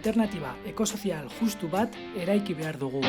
alternatiba ekosozial justu bat eraiki behar dugu.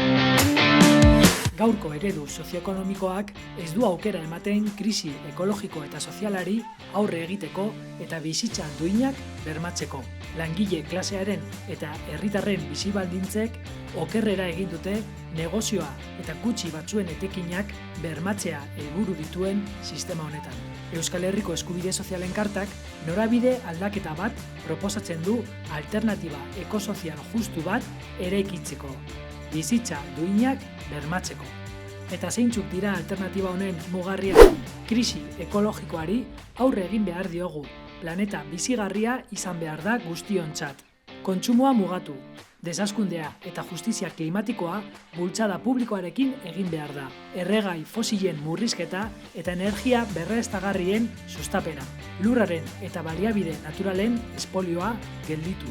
Gaurko eredu sozioekonomikoak ez du aukera ematen krisi ekologiko eta sozialari aurre egiteko eta bizitza duinak bermatzeko. Langile klasearen eta herritarren bizi baldintzek okerrera egin dute negozioa eta gutxi batzuen etekinak bermatzea helburu dituen sistema honetan. Euskal Herriko Eskubide Sozialen Kartak norabide aldaketa bat proposatzen du alternatiba ekosozial justu bat eraikitzeko, bizitza duinak bermatzeko. Eta zeintzuk dira alternatiba honen mugarriak? Krisi ekologikoari aurre egin behar diogu. Planeta bizigarria izan behar da guztiontzat. Kontsumoa mugatu, desazkundea eta justizia klimatikoa bultzada publikoarekin egin behar da. Erregai fosilen murrizketa eta energia berreztagarrien sustapena. Lurraren eta baliabide naturalen espolioa gelditu.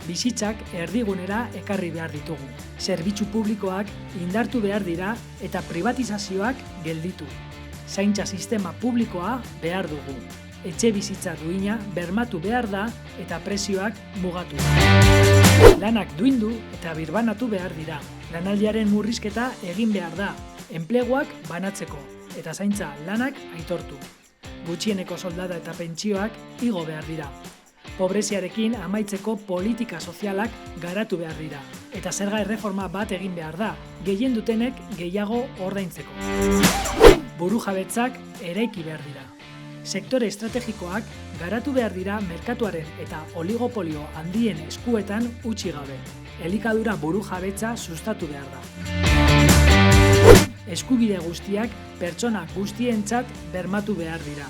Bizitzak erdigunera ekarri behar ditugu. Zerbitzu publikoak indartu behar dira eta privatizazioak gelditu. Zaintza sistema publikoa behar dugu. Etxe bizitza duina bermatu behar da eta prezioak mugatu. Lanak duindu eta birbanatu behar dira. Lanaldiaren murrizketa egin behar da, enpleguak banatzeko eta zaintza lanak aitortu. Gutxieneko soldata eta pentsioak igo behar dira. Pobreziarekin amaitzeko politika sozialak garatu behar dira. Eta zerga erreforma bat egin behar da, gehien dutenek gehiago ordaintzeko. Burujabetzak eraiki behar dira. Sektore estrategikoak garatu behar dira merkatuaren eta oligopolio handien eskuetan utzi gabe. Elikadura burujabetza sustatu behar da. Eskubide guztiak pertsona guztientzat bermatu behar dira.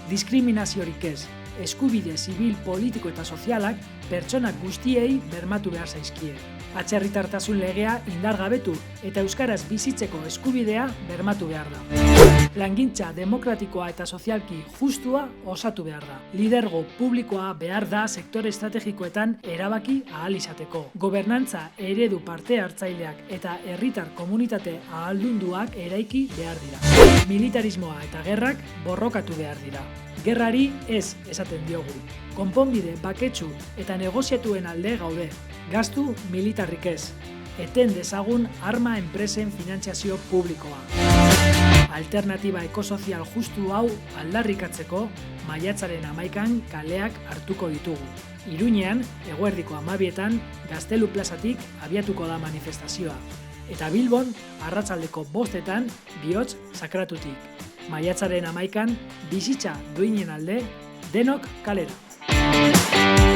Diskriminaziorik ez. Eskubide zibil, politiko eta sozialak pertsona guztiei bermatu behar zaizkie. Atzerritartasun legea indargabetu eta euskaraz bizitzeko eskubidea bermatu behar da. Plangintza demokratikoa eta sozialki justua osatu behar da. Lidergo publikoa behar da sektore estrategikoetan erabaki ahal izateko. Gobernantza eredu parte hartzaileak eta herritar komunitate ahaldunduak eraiki behar dira. Militarismoa eta gerrak borrokatu behar dira. Gerrari ez esaten diogu. Konponbide baketsu eta negoziatuen alde gaude. Gastu militarrik ez. Eten dezagun arma enpresen finantziazio publikoa. Alternatiba ekosozial justu hau aldarrikatzeko maiatzaren 11an kaleak hartuko ditugu. Iruñean, eguerdiko 12etan, Gaztelu plazatik abiatuko da manifestazioa. Eta Bilbon, arratsaldeko 5etan, bihotz sakratutik. Maiatzaren 11an, bizitza duinen alde, denok kalera.